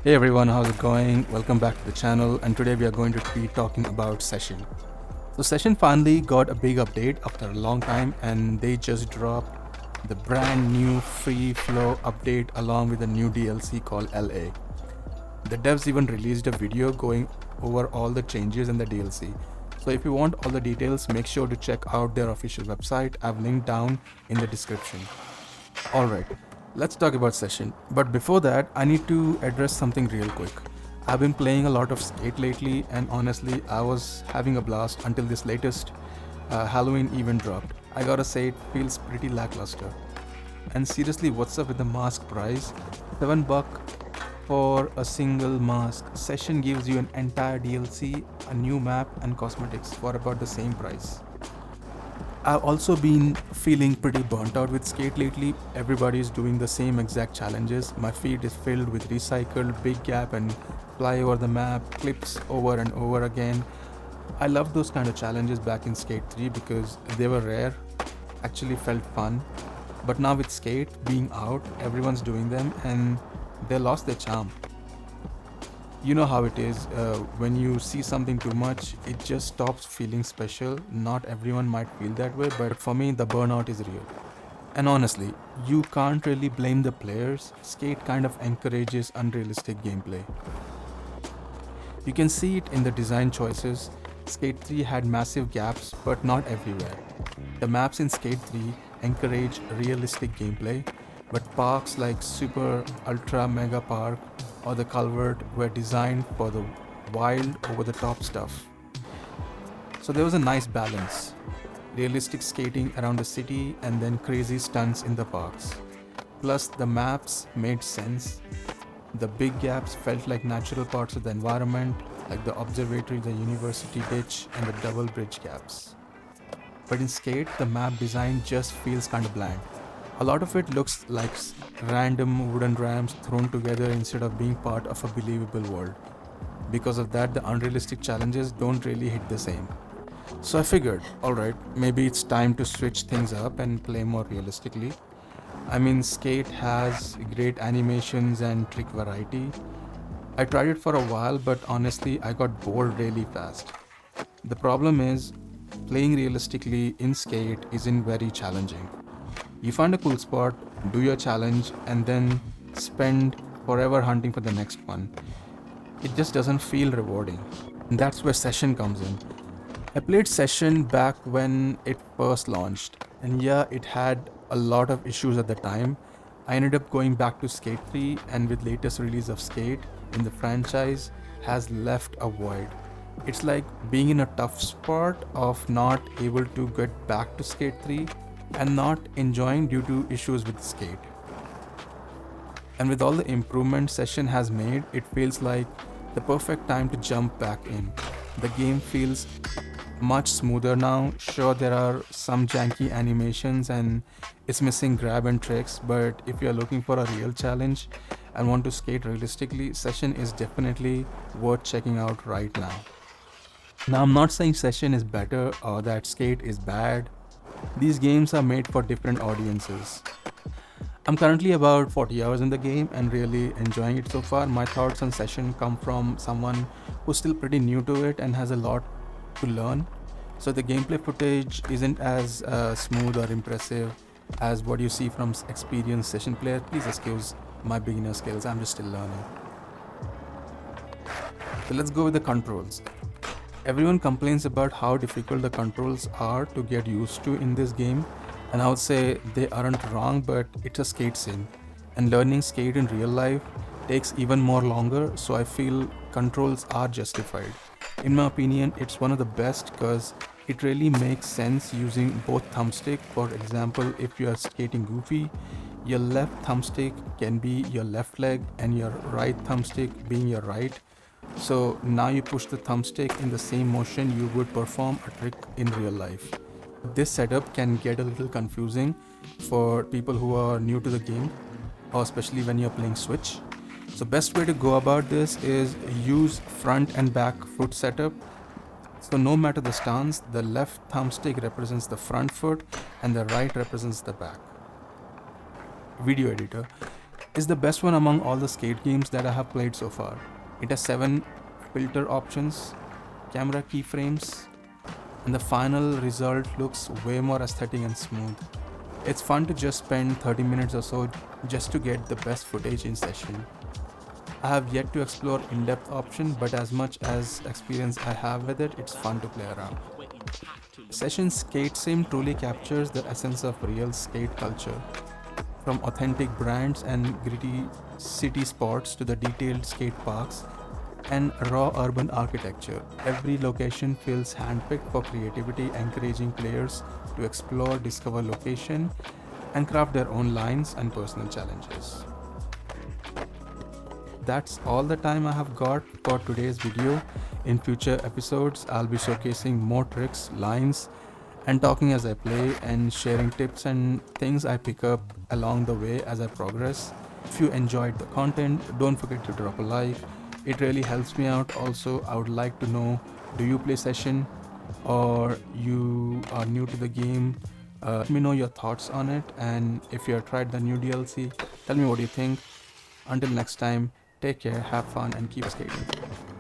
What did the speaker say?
Hey everyone, how's it going? Welcome back to the channel, and today we are going to be talking about Session. So Session finally got a big update after a long time, and they just dropped the brand new free flow update along with a new DLC called LA. The devs even released a video going over all the changes in the DLC. So if you want all the details, make sure to check out their official website. I've linked down in the description. Alright, let's talk about Session. But before that, I need to address something real quick. I've been playing a lot of Skate lately, and honestly, I was having a blast until this latest Halloween event dropped. I gotta say, it feels pretty lackluster. And seriously, what's up with the mask price? $7 for a single mask. Session gives you an entire DLC, a new map, and cosmetics for about the same price. I've also been feeling pretty burnt out with Skate lately. Everybody is doing the same exact challenges. My feed is filled with recycled, big gap, and fly over the map, clips over and over again. I loved those kind of challenges back in Skate 3 because they were rare, actually felt fun. But now with Skate being out, everyone's doing them and they lost their charm. You know how it is, when you see something too much, it just stops feeling special. Not everyone might feel that way, but for me, the burnout is real. And honestly, you can't really blame the players. Skate kind of encourages unrealistic gameplay. You can see it in the design choices. Skate 3 had massive gaps, but not everywhere. The maps in Skate 3 encourage realistic gameplay, but parks like Super Ultra Mega Park or the Culvert were designed for the wild over the top stuff. So there was a nice balance. Realistic skating around the city and then crazy stunts in the parks. Plus the maps made sense. The big gaps felt like natural parts of the environment, like the observatory, the university ditch, and the double bridge gaps. But in Skate, the map design just feels kind of bland. A lot of it looks like random wooden ramps thrown together instead of being part of a believable world. Because of that, the unrealistic challenges don't really hit the same. So I figured, alright, maybe it's time to switch things up and play more realistically. I mean, Skate has great animations and trick variety. I tried it for a while, but honestly, I got bored really fast. The problem is, playing realistically in Skate isn't very challenging. You find a cool spot, do your challenge, and then spend forever hunting for the next one. It just doesn't feel rewarding. And that's where Session comes in. I played Session back when it first launched, and yeah, it had a lot of issues at the time. I ended up going back to Skate 3, and with latest release of Skate in the franchise has left a void. It's like being in a tough spot of not able to get back to Skate 3 and not enjoying due to issues with Skate. And with all the improvements Session has made, it feels like the perfect time to jump back in. The game feels much smoother now. Sure, there are some janky animations and it's missing grab and tricks, but if you're looking for a real challenge and want to skate realistically, Session is definitely worth checking out right now. Now, I'm not saying Session is better or that Skate is bad. These games are made for different audiences. I'm currently about 40 hours in the game and really enjoying it so far. My thoughts on Session come from someone who's still pretty new to it and has a lot to learn. So the gameplay footage isn't as smooth or impressive as what you see from experienced Session players. Please excuse my beginner skills, I'm just still learning. So let's go with the controls. Everyone complains about how difficult the controls are to get used to in this game, and I would say they aren't wrong, but it's a skate sim, and learning skate in real life takes even more longer, so I feel controls are justified. In my opinion, it's one of the best because it really makes sense using both thumbstick. For example, if you are skating goofy, your left thumbstick can be your left leg and your right thumbstick being your right. So now you push the thumbstick in the same motion you would perform a trick in real life. This setup can get a little confusing for people who are new to the game, or especially when you're playing Switch. So best way to go about this is use front and back foot setup. So no matter the stance, the left thumbstick represents the front foot and the right represents the back. Video editor. is the best one among all the skate games that I have played so far. It has 7 filter options, camera keyframes, and the final result looks way more aesthetic and smooth. It's fun to just spend 30 minutes or so just to get the best footage in session. I have yet to explore in-depth option, but as much as experience I have with it, it's fun to play around. Session Skate Sim truly captures the essence of real skate culture. From authentic brands and gritty city spots to the detailed skate parks and raw urban architecture, every location feels handpicked for creativity, encouraging players to explore, discover location, and craft their own lines and personal challenges. That's all the time I have got for today's video. In future episodes, I'll be showcasing more tricks, lines, and talking as I play and sharing tips and things I pick up along the way as I progress. If you enjoyed the content, don't forget to drop a like. It really helps me out. Also, I would like to know, do you play session or you are new to the game? Let me know your thoughts on it, and if you have tried the new DLC, tell me what you think. Until next time, take care, have fun, and keep skating.